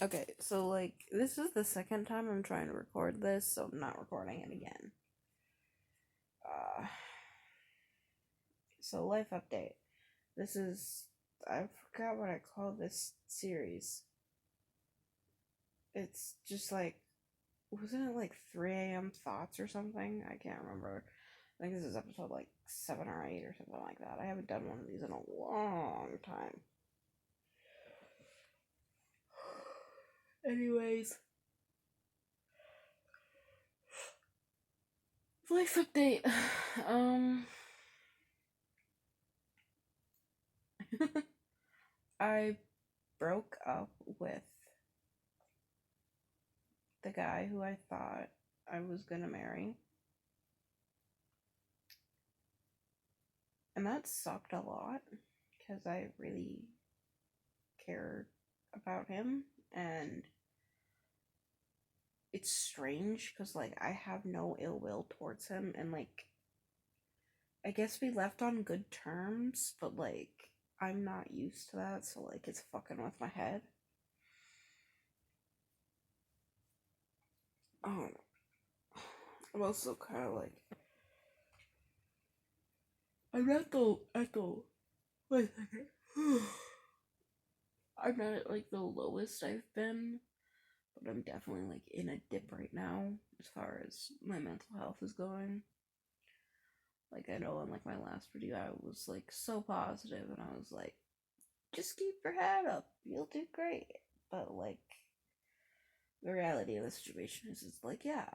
Okay, so like this is the second time I'm trying to record this, so I'm not recording it again. Uh so life update. This is I forgot what I call this series. It's just like wasn't it like 3 a.m. thoughts or something? I can't remember. I think this is episode like 7 or 8 or something like that. I haven't done one of these in a long time. Anyways, life update. Um I broke up with the guy who I thought I was gonna marry. And that sucked a lot because I really cared about him. And it's strange because, like, I have no ill will towards him. And, like, I guess we left on good terms, but, like, I'm not used to that. So, like, it's fucking with my head. Um, I'm also kind of like, I'm wait a second. I'm not at like the lowest I've been, but I'm definitely like in a dip right now as far as my mental health is going. Like I know in like my last video I was like so positive and I was like, just keep your head up, you'll do great. But like the reality of the situation is it's like, yeah,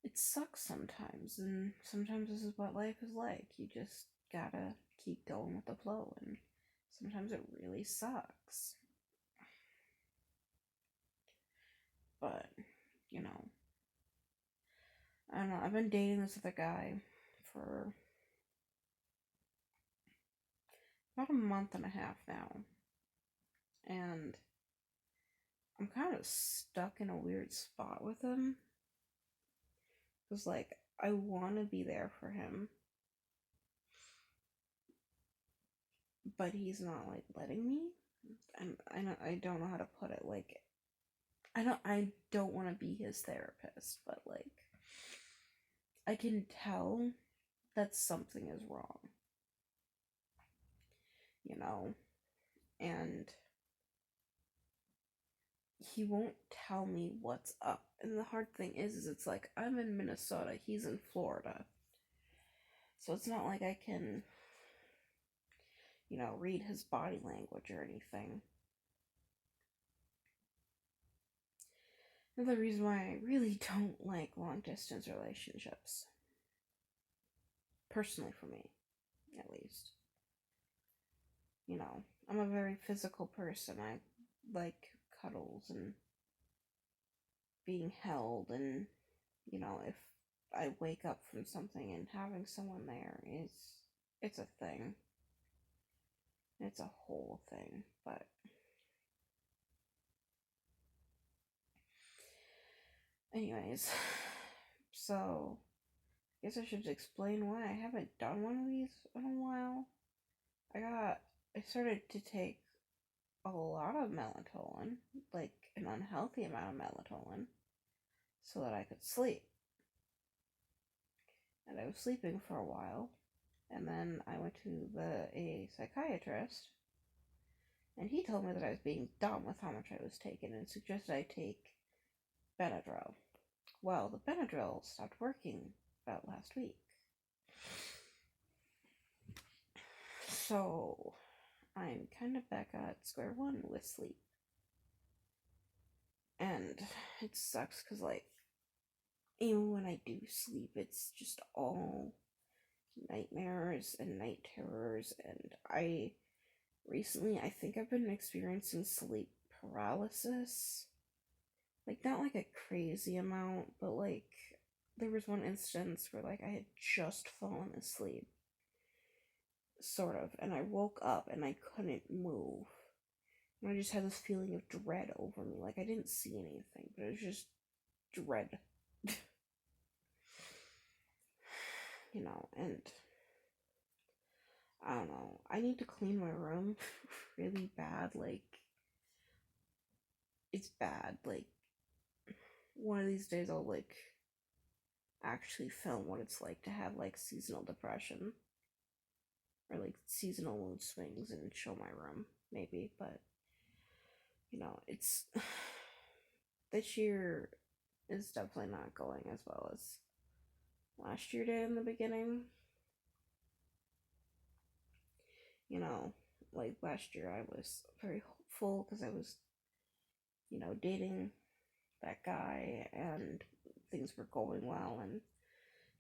it sucks sometimes and sometimes this is what life is like. You just gotta keep going with the flow and sometimes it really sucks. But, you know, I don't know. I've been dating this other guy for about a month and a half now. And I'm kind of stuck in a weird spot with him. Because, like, I want to be there for him. But he's not, like, letting me. And I don't know how to put it. Like, I don't want to be his therapist. But, like, I can tell that something is wrong. You know? And he won't tell me what's up. And the hard thing is it's like I'm in Minnesota, he's in Florida. So it's not like I can, read his body language or anything. Another reason why I really don't like long distance relationships. Personally, for me, at least. I'm a very physical person. I like cuddles and being held, and, if I wake up from something and having someone there it's a thing. It's a whole thing, but anyways, so I guess I should explain why I haven't done one of these in a while. I started to take a lot of melatonin, like an unhealthy amount of melatonin, so that I could sleep. And I was sleeping for a while, and then I went to a psychiatrist, and he told me that I was being dumb with how much I was taking and suggested I take Benadryl. Well, the Benadryl stopped working about last week. So, I'm kind of back at square one with sleep. And it sucks because, like, even when I do sleep, it's just all nightmares and night terrors. And I think I've been experiencing sleep paralysis. Like, not like a crazy amount, but like, there was one instance where, like, I had just fallen asleep, sort of, and I woke up and I couldn't move. And I just had this feeling of dread over me. Like, I didn't see anything, but it was just dread. And I don't know. I need to clean my room really bad. Like, it's bad. Like, one of these days I'll, like, actually film what it's like to have, like, seasonal depression. Or, like, seasonal mood swings and show my room, maybe. But, it's. This year is definitely not going as well as last year did in the beginning. You know, like last year I was very hopeful because I was, dating that guy and things were going well and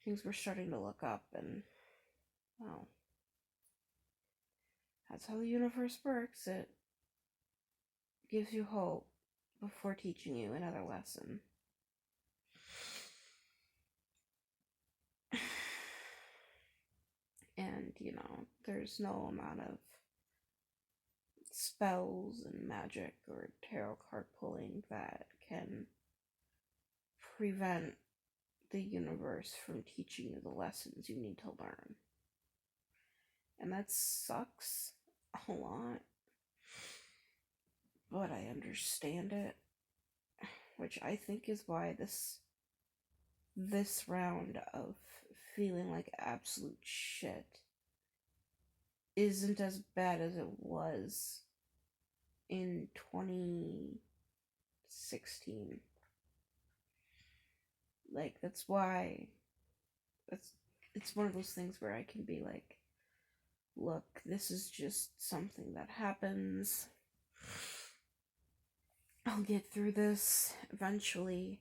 things were starting to look up and, well, that's how the universe works. It gives you hope before teaching you another lesson. And, there's no amount of spells and magic or tarot card pulling that can prevent the universe from teaching you the lessons you need to learn. And that sucks a lot, but I understand it, which I think is why this round of feeling like absolute shit isn't as bad as it was in 2016. Like, that's why it's one of those things where I can be like, look, this is just something that happens. I'll get through this eventually.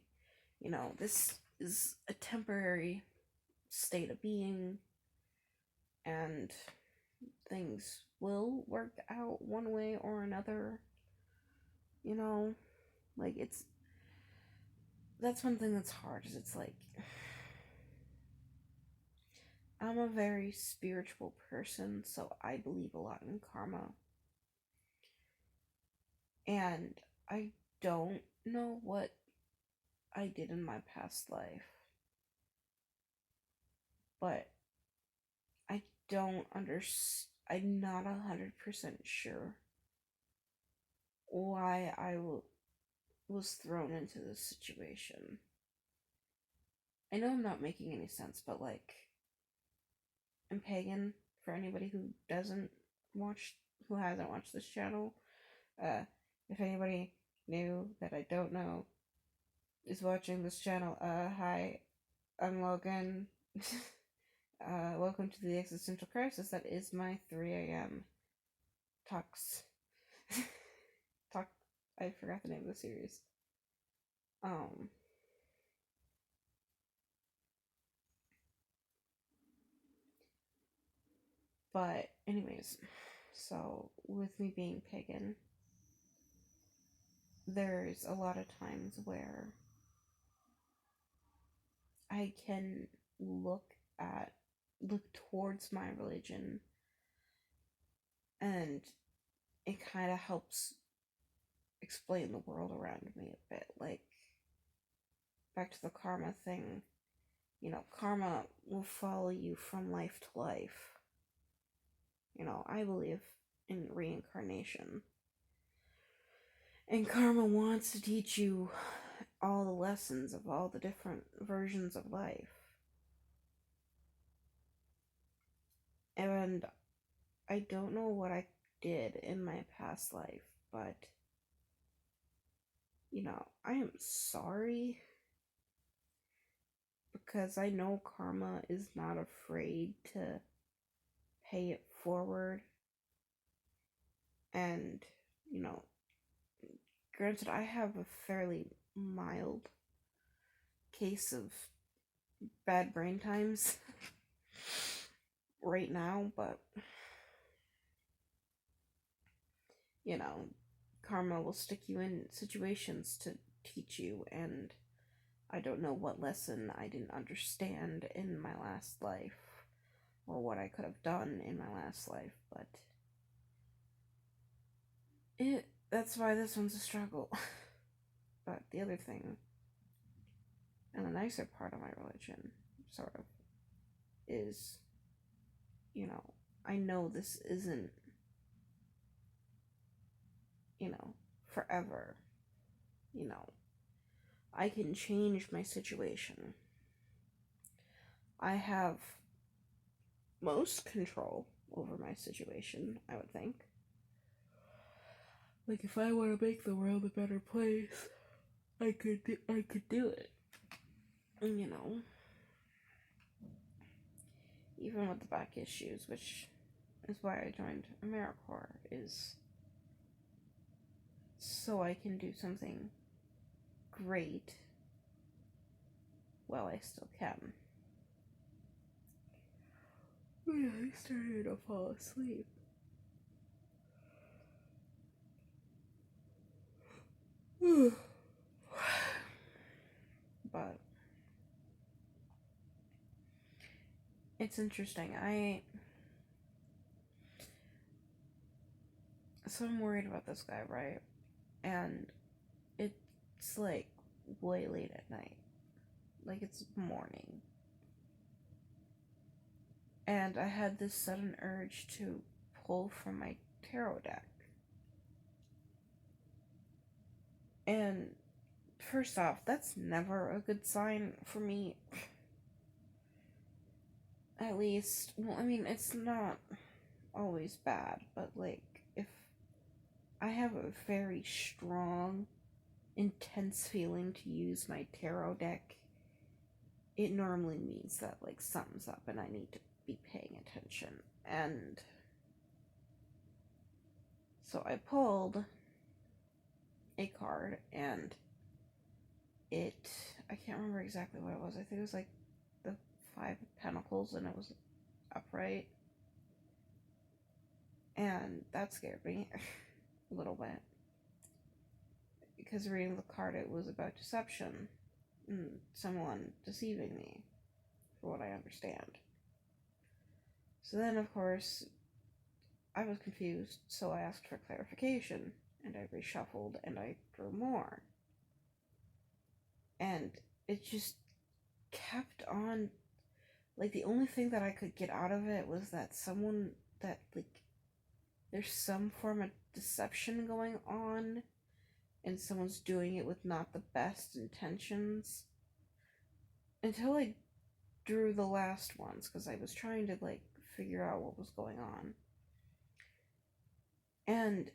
This is a temporary state of being, and things will work out one way or another. Like, that's one thing that's hard, is it's like, I'm a very spiritual person, so I believe a lot in karma. And I don't know what I did in my past life, but I don't understand. I'm not 100% sure why I was thrown into this situation. I know I'm not making any sense, but like, I'm pagan. For anybody who hasn't watched this channel, if anybody new that I don't know is watching this channel, hi, I'm Logan. Welcome to the existential crisis that is my 3 a.m. talks. Talk. I forgot the name of the series. But anyways, so with me being pagan, there's a lot of times where I can look towards my religion, and it kind of helps explain the world around me a bit. Like, back to the karma thing, karma will follow you from life to life. I believe in reincarnation, and karma wants to teach you all the lessons of all the different versions of life. And I don't know what I did in my past life, but I am sorry, because I know karma is not afraid to pay it forward. And, granted, I have a fairly mild case of bad brain times right now, but, karma will stick you in situations to teach you, and I don't know what lesson I didn't understand in my last life, or what I could have done in my last life, but that's why this one's a struggle. But the other thing, and the nicer part of my religion, sort of, is, I know this isn't, forever. You know, I can change my situation. I have most control over my situation, I would think. Like, if I want to make the world a better place, I could do it. Even with the back issues, which is why I joined AmeriCorps, is so I can do something great while I still can. I started to fall asleep. But it's interesting. So I'm worried about this guy, right? And it's like way late at night. Like, it's morning. And I had this sudden urge to pull from my tarot deck. And first off, that's never a good sign for me. At least, well, I mean, it's not always bad, but like, if I have a very strong, intense feeling to use my tarot deck, it normally means that like something's up and I need to be paying attention. And so I pulled a card, and I can't remember exactly what it was. I think it was like the Five of Pentacles, and it was upright. And that scared me a little bit. Because reading the card, it was about deception and someone deceiving me, for what I understand. So then, of course, I was confused, so I asked for clarification, and I reshuffled, and I drew more. And it just kept on, like, the only thing that I could get out of it was that there's some form of deception going on, and someone's doing it with not the best intentions. Until I drew the last ones, because I was trying to, like, figure out what was going on. And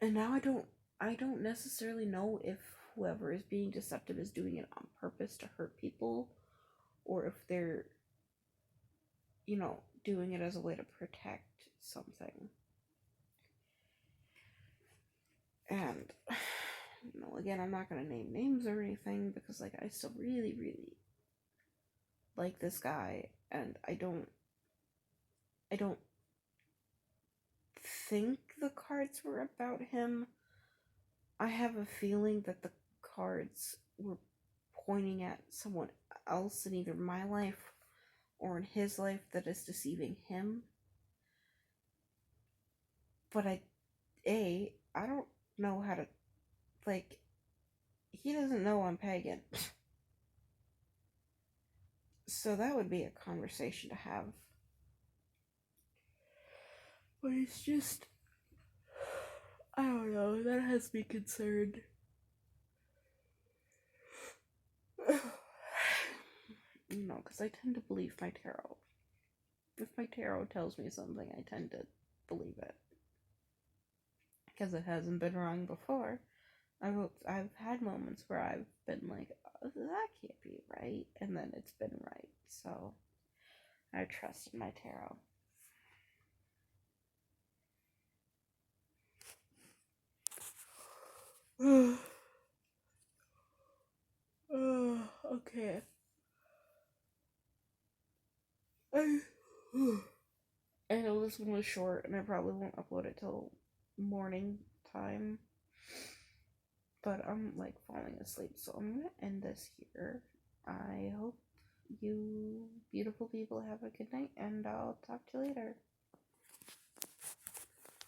now I don't necessarily know if whoever is being deceptive is doing it on purpose to hurt people, or if they're, doing it as a way to protect something. And, again, I'm not going to name names or anything, because, like, I still really, really like this guy, and I don't think the cards were about him. I have a feeling that the cards were pointing at someone else in either my life or in his life that is deceiving him. But I don't know how to, like, he doesn't know I'm pagan. So that would be a conversation to have. But it's just, I don't know, that has me concerned. Because I tend to believe my tarot. If my tarot tells me something, I tend to believe it. Because it hasn't been wrong before. I've had moments where I've been like, oh, that can't be right, and then it's been right. So I trust in my tarot. Okay. I know this one was short, and I probably won't upload it till morning time. But I'm like falling asleep, so I'm gonna end this here. I hope you beautiful people have a good night, and I'll talk to you later.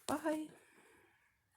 Bye.